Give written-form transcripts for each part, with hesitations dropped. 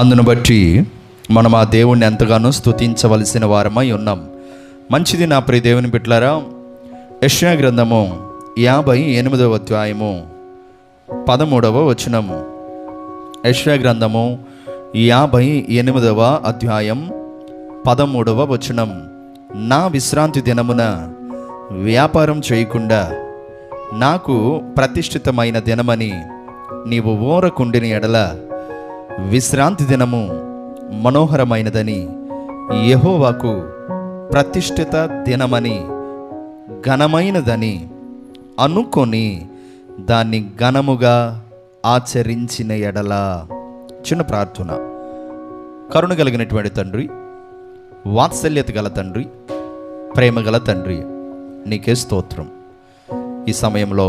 అందును బట్టి మనం ఆ దేవుణ్ణి ఎంతగానో స్తుతించవలసిన వారమై ఉన్నాం. మంచిది నా ప్రియ దేవుని బిడ్డలారా, యెషయా గ్రంథము 58వ అధ్యాయము 13వ వచనం. యెషయా గ్రంథము 58వ అధ్యాయం 13వ వచనం. నా విశ్రాంతి దినమున వ్యాపారం చేయకుండా నాకు ప్రతిష్ఠితమైన దినమని నీవు ఊరకుండిన ఎడల విశ్రాంతి దినము మనోహరమైనదని యెహోవాకు ప్రతిష్ఠిత దినమని ఘనమైనదని అనుకొని దాన్ని ఘనముగా ఆచరించిన ఎడల. చిన్న ప్రార్థన. కరుణ కలిగినటువంటి తండ్రి, వాత్సల్యత గల తండ్రి, ప్రేమ గల తండ్రి, నీకే స్తోత్రం. ఈ సమయంలో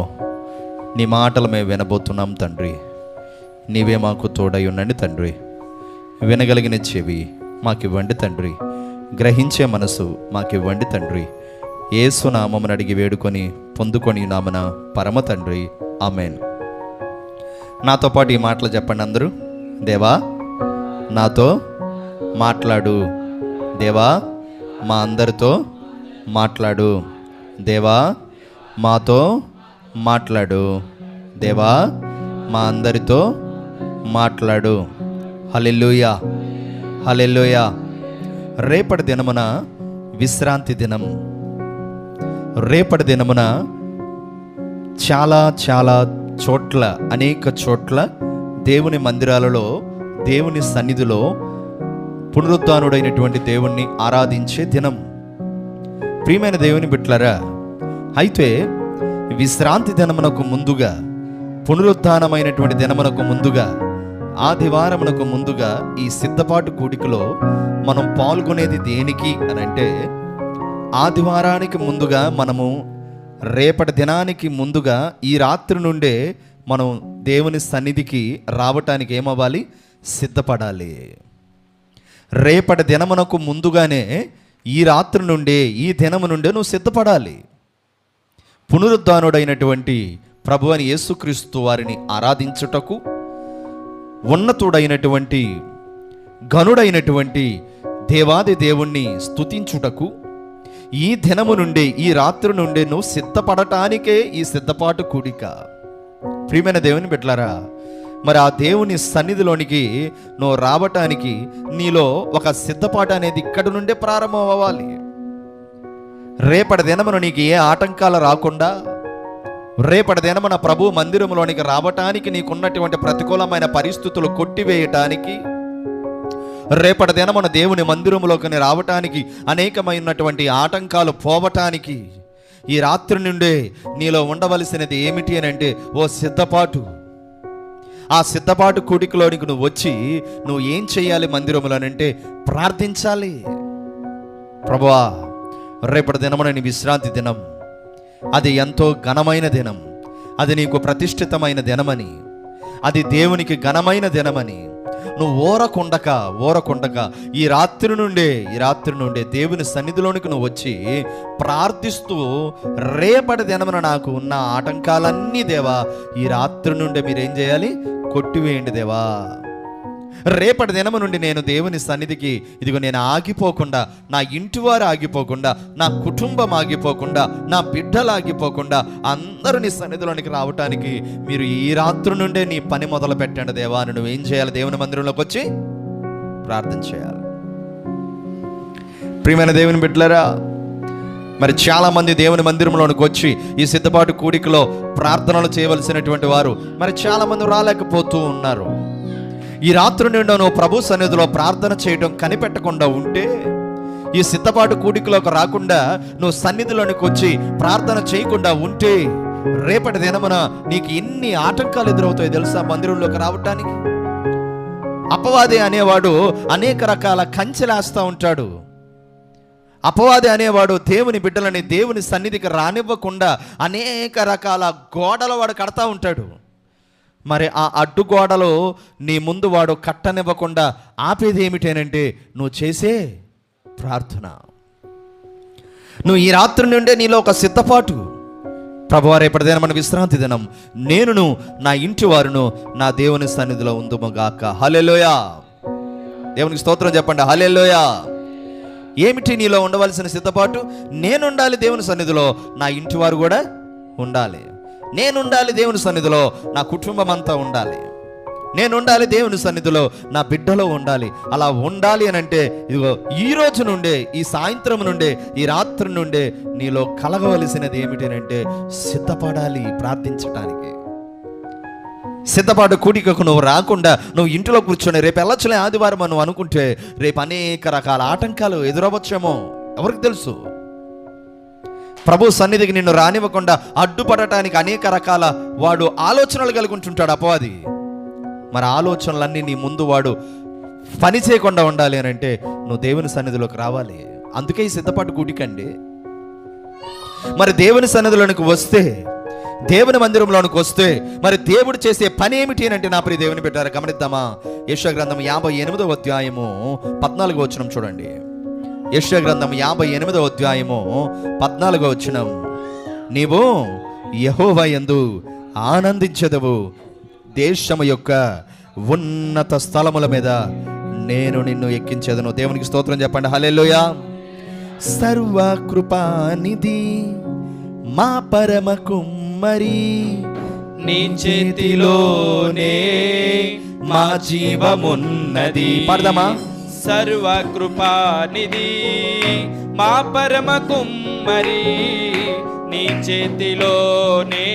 నీ మాటలు మేము వినబోతున్నాం తండ్రి. నీవే మాకు తోడై ఉండండి తండ్రి. వినగలిగిన చెవి మాకివ్వండి తండ్రి. గ్రహించే మనసు మాకివ్వండి తండ్రి. యేసు నామమున అడిగి వేడుకొని పొందుకొని నామన పరమ తండ్రి, ఆమెన్. నాతో పాటు ఈ మాటలు చెప్పండి అందరూ. దేవా నాతో మాట్లాడు. దేవా మా అందరితో మాట్లాడు. దేవా మాతో మాట్లాడు. దేవా మా అందరితో మాట్లాడు. హల్లెలూయా, హల్లెలూయా. రేపటి దినమున విశ్రాంతి దినం. రేపటి దినమున చాలా చాలా చోట్ల, అనేక చోట్ల దేవుని మందిరాలలో, దేవుని సన్నిధిలో పునరుద్ధానుడైనటువంటి దేవుణ్ణి ఆరాధించే దినం. ప్రియమైన దేవుని బిడ్డలారా, అయితే విశ్రాంతి దినమునకు ముందుగా, పునరుత్థానమైనటువంటి దినమునకు ముందుగా, ఆదివారమునకు ముందుగా ఈ సిద్ధపాటు కూడికలో మనం పాల్గొనేది దేనికి అని అంటే, ఆదివారానికి ముందుగా మనము రేపటి దినానికి ముందుగా ఈ రాత్రి నుండే మనం దేవుని సన్నిధికి రావటానికి ఏమవ్వాలి? సిద్ధపడాలి. రేపటి దినమునకు ముందుగానే ఈ రాత్రి నుండే, ఈ దినము నుండే నువ్వు సిద్ధపడాలి. పునరుద్ధానుడైనటువంటి ప్రభు అని యేసుక్రీస్తు వారిని ఆరాధించుటకు, ఉన్నతుడైనటువంటి ఘనుడైనటువంటి దేవాది దేవుణ్ణి స్తుతించుటకు ఈ దినము నుండే, ఈ రాత్రి నుండే నువ్వు సిద్ధపడటానికే ఈ సిద్ధపాటు కూడిక. ప్రియమైన దేవుని బిడ్డలారా, మరి ఆ దేవుని సన్నిధిలోనికి నువ్వు రావటానికి నీలో ఒక సిద్ధపాటు అనేది ఇక్కడి నుండే ప్రారంభం అవ్వాలి. రేపటి దినమున నీకు ఏ ఆటంకాలు రాకుండా, రేపటి దినమున ప్రభు మందిరంలోనికి రావటానికి నీకున్నటువంటి ప్రతికూలమైన పరిస్థితులు కొట్టివేయటానికి, రేపటి దినమున దేవుని మందిరంలోకి రావటానికి అనేకమైనటువంటి ఆటంకాలు పోవటానికి ఈ రాత్రి నుండే నీలో ఉండవలసినది ఏమిటి అని అంటే ఓ సిద్ధపాటు. ఆ సిద్ధపాటు కూడికలోనికి నువ్వు వచ్చి నువ్వు ఏం చేయాలి మందిరంలోనంటే ప్రార్థించాలి. ప్రభువా, రేపటి దినమున నీ విశ్రాంతి దినం, అది ఎంతో ఘనమైన దినం, అది నీకు ప్రతిష్ఠితమైన దినమని, అది దేవునికి ఘనమైన దినమని నువ్వు ఓరకుండక ఈ రాత్రి నుండే దేవుని సన్నిధిలోనికి నువ్వు వచ్చి ప్రార్థిస్తూ, రేపటి దినమున నాకు ఉన్న ఆటంకాలన్నీ దేవా ఈ రాత్రి నుండి మీరేం చేయాలి? కొట్టివేయండి దేవా. రేపటి దినము నుండి నేను దేవుని సన్నిధికి, ఇదిగో నేను ఆగిపోకుండా, నా ఇంటి వారు ఆగిపోకుండా, నా కుటుంబం ఆగిపోకుండా, నా బిడ్డలు ఆగిపోకుండా అందరూ నీ సన్నిధిలోనికి రావటానికి మీరు ఈ రాత్రి నుండే నీ పని మొదలు పెట్టండి దేవా అని నువ్వేం చేయాలి? దేవుని మందిరంలోకి వచ్చి ప్రార్థన చేయాలి. ప్రియమైన దేవుని బిడ్డలారా, మరి చాలామంది దేవుని మందిరంలోనికి వచ్చి ఈ సిద్ధపాటు కూడికలో ప్రార్థనలు చేయవలసినటువంటి వారు మరి చాలామంది రాలేకపోతూ ఉన్నారు. ఈ రాత్రి నుండి నువ్వు ప్రభు సన్నిధిలో ప్రార్థన చేయడం కనిపెట్టకుండా ఉంటే, ఈ సిద్ధపాటు కూడికలోకి రాకుండా నువ్వు సన్నిధిలోనికి వచ్చి ప్రార్థన చేయకుండా ఉంటే, రేపటి దినమున నీకు ఎన్ని ఆటంకాలు ఎదురవుతాయో తెలుసా మందిరంలోకి రావటానికి? అపవాది అనేవాడు అనేక రకాల కంచెలేస్తూ ఉంటాడు. అపవాది అనేవాడు దేవుని బిడ్డలని దేవుని సన్నిధికి రానివ్వకుండా అనేక రకాల గోడలు వాడు కడతా ఉంటాడు. మరి ఆ అడ్డుగోడలు నీ ముందు వాడు కట్టనివ్వకుండా ఆపేది ఏమిటేనంటే నువ్వు చేసే ప్రార్థన. నువ్వు ఈ రాత్రి నుండే నీలో ఒక సిద్ధపాటు. ప్రభువా, రేపటి దినం మన విశ్రాంతి దినం, నేనును నా ఇంటి వారును నా దేవుని సన్నిధిలో ఉందుముగాక. హల్లెలూయా. దేవునికి స్తోత్రం చెప్పండి. హల్లెలూయా. ఏమిటి నీలో ఉండవలసిన సిద్ధపాటు? నేను ఉండాలి దేవుని సన్నిధిలో, నా ఇంటి వారు కూడా ఉండాలి. నేను ఉండాలి దేవుని సన్నిధిలో, నా కుటుంబం అంతా ఉండాలి. నేను ఉండాలి దేవుని సన్నిధిలో, నా బిడ్డలో ఉండాలి. అలా ఉండాలి అని అంటే ఇదిగో ఈ రోజు నుండే, ఈ సాయంత్రం నుండే, ఈ రాత్రి నుండే నీలో కలగవలసినది ఏమిటి అంటే సిద్ధపడాలి ప్రార్థించటానికి. సిద్ధపాటు కూడికకు నువ్వు రాకుండా నువ్వు ఇంట్లో కూర్చొని రేపు వెళ్ళొచ్చులే ఆదివారం నువ్వు అనుకుంటే రేపు అనేక రకాల ఆటంకాలు ఎదురవచ్చేమో, ఎవరికి తెలుసు. ప్రభు సన్నిధికి నిన్ను రానివ్వకుండా అడ్డుపడటానికి అనేక రకాల వాడు ఆలోచనలు కలిగి ఉంటుంటాడు అపవాది. మరి ఆలోచనలన్నీ నీ ముందు వాడు పని చేయకుండా ఉండాలి అని అంటే నువ్వు దేవుని సన్నిధిలోకి రావాలి. అందుకే ఈ సిద్ధపాటు కూడికండి. మరి దేవుని సన్నిధిలోనికి వస్తే, దేవుని మందిరంలోనికి వస్తే మరి దేవుడు చేసే పని ఏమిటి అని అంటే నా ప్రియ దేవుని పెట్టారు గమనిద్దామా. యెషయా గ్రంథం 58వ అధ్యాయము 14వ వచనం చూడండి. యెషయా గ్రంథం 58వ అధ్యాయము 14వ వచనం. నీవు యెహోవా యందు ఆనందించెదవు, దేశము యొక్క ఉన్నత స్థలముల మీద నేను నిన్ను ఎక్కించెదను. దేవునికి స్తోత్రం చెప్పండి. హల్లెలూయా. సర్వకృపానిధి మా పరమ కుమ్మరి, నీ చేతిలోనే మా జీవమున్నది. పాడదామా? సర్వకృపానిధి మా పరమ కుమ్మరి, నీ చేతిలోనే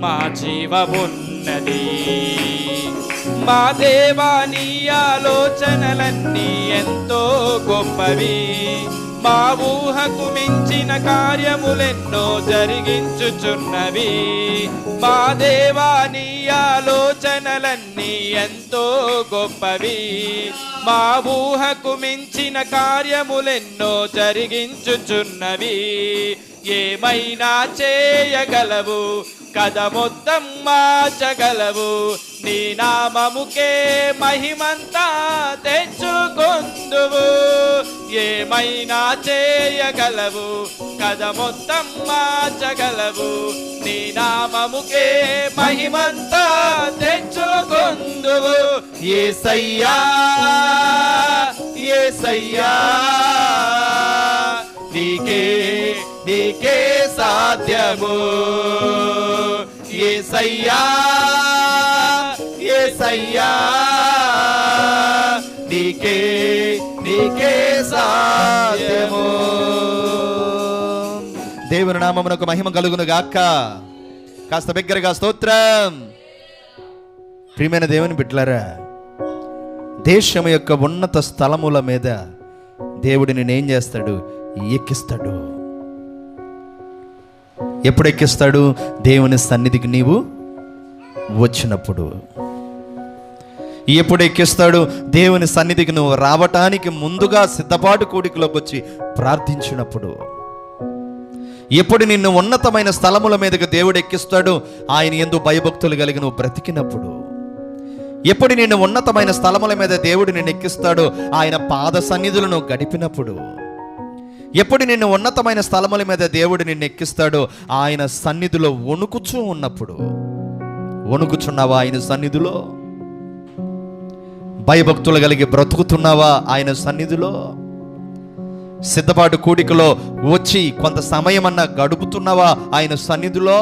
మా జీవమున్నది. మా దేవా నీ ఆలోచనలన్నీ ఎంతో గొప్పవి, మా ఊహకు మించిన కార్యములెన్నో జరిగించుచున్నవి. మా దేవా నీ ఆలోచనలన్నీ ఎంతో గొప్పవి, మా ఊహకు మించిన కార్యములెన్నో జరిగించుచున్నవి. ఏమైనా చేయగలవు, కథ మొత్తం మార్చగలవు, నీ నామముకే మహిమంతా తెచ్చుకొందువు. ఏమైనా చేయగలవు, కథ మొత్తం మార్చగలవు, నీ నామముకే మహిమంతా తెచ్చుకొందువు. యేసయ్యా యేసయ్యా, నీకే నీకే సాధ్యము. యేసయ్యా యేసయ్యా, నీకే నీకే సాధ్యము. దేవుని నామమునకు మహిమ కలుగును గాక. కాస్త బిగ్గరగా స్తోత్రం. ప్రియమైన దేవుని బిడ్డలారా, దేశం యొక్క ఉన్నత స్థలముల మీద దేవుడు నిన్నేం చేస్తాడు? ఎక్కిస్తాడు. ఎప్పుడు ఎక్కిస్తాడు? దేవుని సన్నిధికి నీవు వచ్చినప్పుడు. ఎప్పుడు ఎక్కిస్తాడు? దేవుని సన్నిధికి నువ్వు రావటానికి ముందుగా సిద్ధపాటు కూడికలోకి వచ్చి ప్రార్థించినప్పుడు. ఎప్పుడు నిన్ను ఉన్నతమైన స్థలముల మీదకి దేవుడు ఎక్కిస్తాడు? ఆయన యందు భయభక్తులు కలిగి నువ్వు బ్రతికినప్పుడు. ఎప్పుడు నిన్ను ఉన్నతమైన స్థలముల మీద దేవుడు నిన్ను ఎక్కిస్తాడు? ఆయన పాద సన్నిధులను గడిపినప్పుడు. ఎప్పుడు నిన్ను ఉన్నతమైన స్థలముల మీద దేవుడు నిన్ను ఎక్కిస్తాడు? ఆయన సన్నిధిలో వణుకుచూ ఉన్నప్పుడు. వణుకుచున్నావా ఆయన సన్నిధిలో? భయభక్తులు కలిగి బ్రతుకుతున్నావా ఆయన సన్నిధిలో? సిద్ధపాటు కూడికలో వచ్చి కొంత సమయం అన్నా గడుపుతున్నావా ఆయన సన్నిధిలో?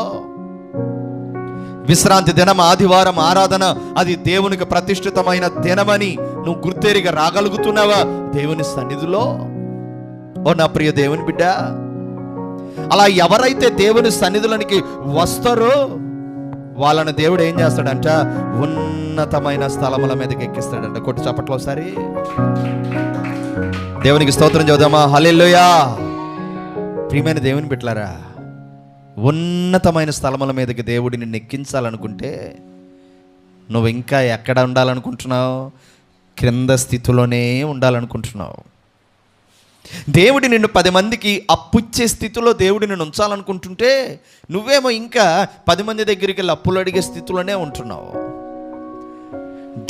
విశ్రాంతి దినం ఆదివారం ఆరాధన, అది దేవునికి ప్రతిష్ఠితమైన దినమని నువ్వు గుర్తెరిగా రాగలుగుతున్నావా దేవుని సన్నిధిలో? ఓ నా ప్రియ దేవుని బిడ్డ, అలా ఎవరైతే దేవుని సన్నిధిలోనికి వస్తారో వాళ్ళని దేవుడు ఏం చేస్తాడంట? ఉన్నతమైన స్థలముల మీదకి ఎక్కిస్తాడంట. కొట్టు చప్పట్లో ఒకసారి దేవునికి స్తోత్రం చెబుదామా? హల్లెలూయా. ప్రియమైన దేవుని బిడ్డలారా, ఉన్నతమైన స్థలముల మీదకి దేవుడు నిన్ను ఎక్కించాలనుకుంటే నువ్వు ఇంకా ఎక్కడ ఉండాలనుకుంటున్నావు? క్రింద స్థితిలోనే ఉండాలనుకుంటున్నావు. దేవుడు నిన్ను 10 మందికి అప్పుచ్చే స్థితిలో దేవుడు నిన్ను ఉంచాలనుకుంటుంటే నువ్వేమో ఇంకా 10 మంది దగ్గరికి వెళ్ళి అప్పులు అడిగే స్థితిలోనే ఉంటున్నావు.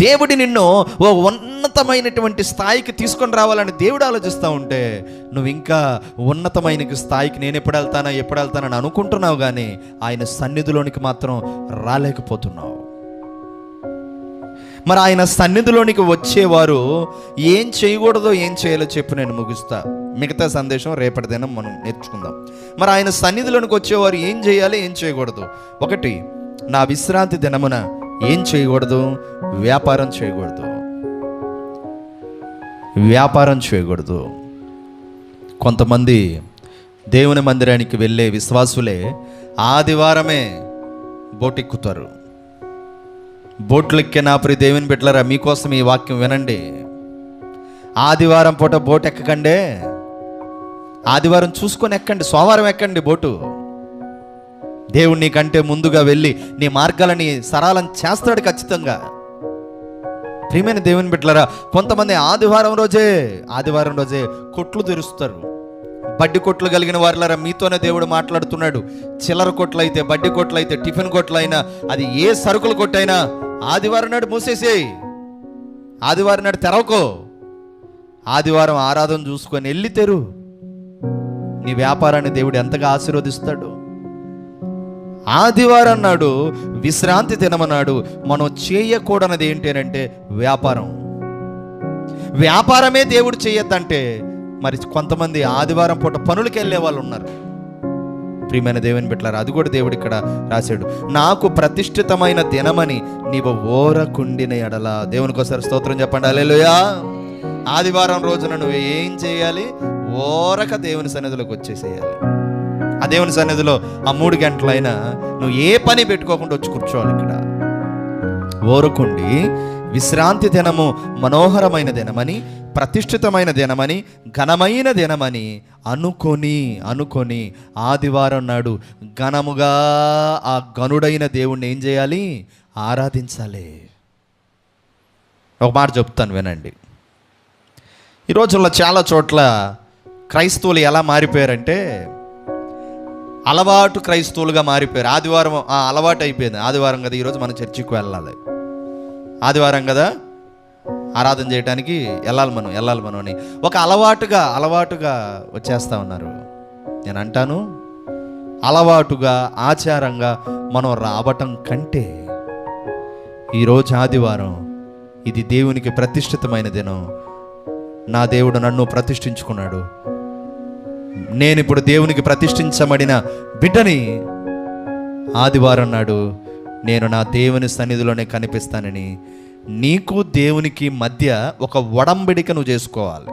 దేవుడు నిన్ను ఓ ఉన్నతమైనటువంటి స్థాయికి తీసుకొని రావాలని దేవుడు ఆలోచిస్తూ ఉంటే నువ్వు ఇంకా ఉన్నతమైన స్థాయికి నేను ఎప్పుడు వెళ్తానని అనుకుంటున్నావు, కానీ ఆయన సన్నిధిలోనికి మాత్రం రాలేకపోతున్నావు. మరి ఆయన సన్నిధిలోనికి వచ్చేవారు ఏం చేయకూడదో ఏం చేయాలో చెప్పి నేను ముగిస్తా. మిగతా సందేశం రేపటి దినం మనం నేర్చుకుందాం. మరి ఆయన సన్నిధిలోనికి వచ్చేవారు ఏం చేయాలి, ఏం చేయకూడదు? ఒకటి, నా విశ్రాంతి దినమున ఏం చేయకూడదు? వ్యాపారం చేయకూడదు. వ్యాపారం చేయకూడదు. కొంతమంది దేవుని మందిరానికి వెళ్ళే విశ్వాసులే ఆదివారమే బోటెక్కుతారు. బోట్లెక్కే నా ప్రియ దేవుని బిడ్డలారా, మీకోసం ఈ వాక్యం వినండి. ఆదివారం పూట బోట్ ఎక్కకండి. ఆదివారం చూసుకొని ఎక్కండి, సోమవారం ఎక్కండి బోటు. దేవుడు నీకంటే ముందుగా వెళ్ళి నీ మార్గాలని సరళం చేస్తాడు ఖచ్చితంగా. ప్రియమైన దేవుని బిడ్డలారా, కొంతమంది ఆదివారం రోజే కొట్లు తెరుస్తారు. బడ్డీ కొట్లు కలిగిన వారిలారా, మీతోనే దేవుడు మాట్లాడుతున్నాడు. చిల్లర కొట్లు అయితే, బడ్డీ కొట్లు అయితే, టిఫిన్ కొట్లు అయినా, అది ఏ సరుకుల కొట్టైనా ఆదివారం నాడు మూసేసేయి. ఆదివారం నాడు తెరవకో. ఆదివారం ఆరాధన చూసుకొని వెళ్ళి తెరు. నీ వ్యాపారాన్ని దేవుడు ఎంతగా ఆశీర్వదిస్తాడు. ఆదివారం నాడు విశ్రాంతి దినమన్నాడు మనం చేయకూడనిది ఏంటి అంటే వ్యాపారం. వ్యాపారమే దేవుడు చేయొద్దంటే మరి కొంతమంది ఆదివారం పూట పనులకి వెళ్ళే వాళ్ళు ఉన్నారు. ప్రియమైన దేవుని బిడ్డలారా, అది కూడా దేవుడు ఇక్కడ రాశాడు. నాకు ప్రతిష్ఠితమైన దినమని నీవు ఓరకుండిన ఎడల. దేవునికోసారి స్తోత్రం చెప్పండి. హల్లెలూయా. ఆదివారం రోజున నువ్వు ఏం చేయాలి? ఓరక దేవుని సన్నిధిలోకి వచ్చేసేయాలి. ఆ దేవుని సన్నిధిలో ఆ 3 గంటలైనా నువ్వు ఏ పని పెట్టుకోకుండా వచ్చి కూర్చోవాలి. ఇక్కడ ఓరకుండి విశ్రాంతి దినము మనోహరమైన దినమని, ప్రతిష్ఠితమైన దినమని, ఘనమైన దినమని అనుకొని ఆదివారం నాడు ఘనముగా ఆ గనుడైన దేవుణ్ణి ఏం చేయాలి? ఆరాధించాలి. ఒక మాట చెప్తాను వినండి. ఈ రోజుల్లో చాలా చోట్ల క్రైస్తవులు ఎలా మారిపోయారంటే అలవాటు క్రైస్తవులుగా మారిపోయారు. ఆదివారం అలవాటు అయిపోయింది. ఆదివారం కదా ఈరోజు మనం చర్చికి వెళ్ళాలి, ఆదివారం కదా ఆరాధన చేయడానికి వెళ్ళాలి మనం అని ఒక అలవాటుగా వచ్చేస్తా ఉన్నారు. నేను అంటాను, అలవాటుగా ఆచారంగా మనం రావటం కంటే ఈరోజు ఆదివారం ఇది దేవునికి ప్రతిష్ఠితమైన దినం. నా దేవుడు నన్ను ప్రతిష్ఠించుకున్నాడు. నేను ఇప్పుడు దేవునికి ప్రతిష్ఠించబడిన బిడ్డని. ఆదివారం నాడు నేను నా దేవుని సన్నిధిలోనే కనిపిస్తానని నీకు దేవునికి మధ్య ఒక ఒడంబడిక నువ్వు చేసుకోవాలి.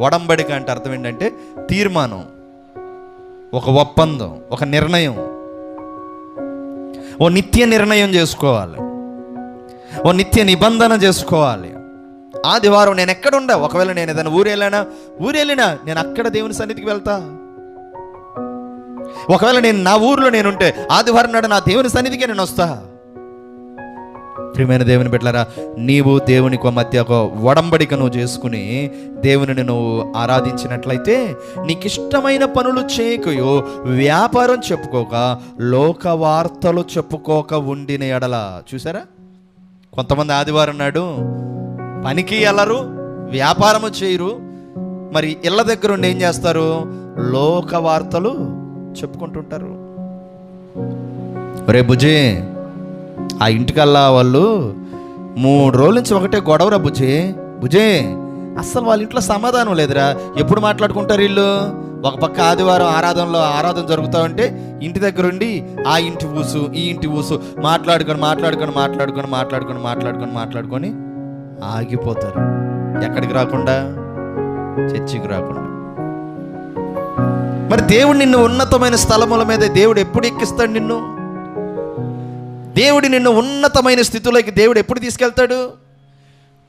ఒడంబడిక అంటే అర్థం ఏంటంటే తీర్మానం, ఒక ఒప్పందం, ఒక నిర్ణయం, ఓ నిత్య నిర్ణయం చేసుకోవాలి, ఓ నిత్య నిబంధన చేసుకోవాలి. ఆదివారం నేను ఎక్కడుండా, ఒకవేళ నేను ఏదైనా ఊరు వెళ్ళినా నేను అక్కడ దేవుని సన్నిధికి వెళ్తా. ఒకవేళ నేను నా ఊరిలో నేనుంటే ఆదివారం నాడు నా దేవుని సన్నిధికి నేను వస్తా. ప్రియమైన దేవుని బిడ్డలారా, నీవు దేవునికి మధ్య ఒక ఒడంబడిక నువ్వు చేసుకుని దేవుని నువ్వు ఆరాధించినట్లయితే నీకు ఇష్టమైన పనులు చేయకయో, వ్యాపారం చెప్పుకోక, లోక వార్తలు చెప్పుకోక ఉండిన ఎడల. చూసారా, కొంతమంది ఆదివారం నాడు పనికి వెళ్ళరు, వ్యాపారము చేయరు, మరి ఇళ్ళ దగ్గర ఉండి ఏం చేస్తారు? లోక వార్తలు చెప్పుకుంటుంటారు. రే బుజ్జి, ఆ ఇంటికల్లా వాళ్ళు 3 రోజుల నుంచి ఒకటే గొడవరా బుజ్జి, అస్సలు వాళ్ళ ఇంట్లో సమాధానం లేదురా. ఎప్పుడు మాట్లాడుకుంటారు వీళ్ళు? ఒక పక్క ఆదివారం ఆరాధన జరుగుతూ ఉంటే ఇంటి దగ్గర ఉండి ఆ ఇంటి ఊసు ఈ ఇంటి ఊసు మాట్లాడుకొని ఆగిపోతారు. ఎక్కడికి రాకుండా? చర్చికి రాకుండా. మరి దేవుడు నిన్ను ఉన్నతమైన స్థలముల మీద దేవుడు ఎప్పుడు ఎక్కిస్తాడు? దేవుడు నిన్ను ఉన్నతమైన స్థితిలోకి దేవుడు ఎప్పుడు తీసుకెళ్తాడు?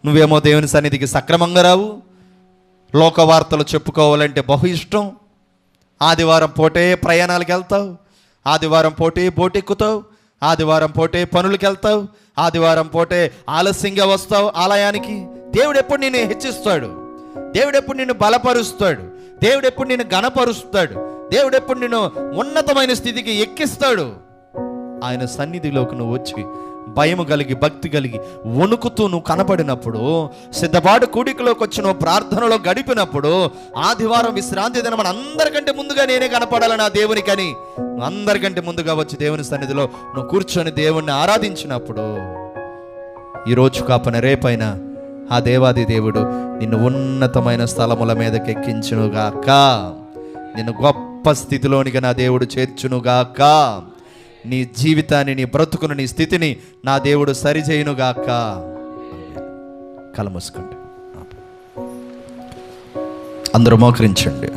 నువ్వేమో దేవుని సన్నిధికి సక్రమంగా రావు, లోక వార్తలు చెప్పుకోవాలంటే బహు ఇష్టం. ఆదివారం పూటే ప్రయాణాలకు వెళ్తావు, ఆదివారం పూటే బోటెక్కుతావు, ఆదివారం పూటే పనులకు వెళ్తావు, ఆదివారం పూటే ఆలస్యంగా వస్తావు ఆలయానికి. దేవుడు ఎప్పుడు నిన్ను హెచ్చిస్తాడు? దేవుడు ఎప్పుడు నిన్ను బలపరుస్తాడు? దేవుడు ఎప్పుడు నిన్ను ఘనపరుస్తాడు? దేవుడు ఎప్పుడు నిన్ను ఉన్నతమైన స్థితికి ఎక్కిస్తాడు? ఆయన సన్నిధిలోకి నువ్వు వచ్చి భయము కలిగి, భక్తి కలిగి, వణుకుతూ నువ్వు కనపడినప్పుడు, సిద్ధపాటు కూడికలోకి వచ్చి నువ్వు ప్రార్థనలో గడిపినప్పుడు, ఆదివారం విశ్రాంతి దినం అందరికంటే ముందుగా నేనే కనపడాలని ఆ దేవునికని నువ్వు అందరికంటే ముందుగా వచ్చి దేవుని సన్నిధిలో నువ్వు కూర్చొని దేవుణ్ణి ఆరాధించినప్పుడు ఈరోజు కాపన రేపైనా ఆ దేవాది దేవుడు నిన్ను ఉన్నతమైన స్థలముల మీదకి ఎక్కించునుగాక, నిన్ను గొప్ప స్థితిలోనికి నా దేవుడు చేర్చునుగాక, నీ జీవితాన్ని, నీ బ్రతుకును, నీ స్థితిని నా దేవుడు సరిచేయునుగాక. కళ్ళు మూసుకోండి, అందరూ మోకరించండి.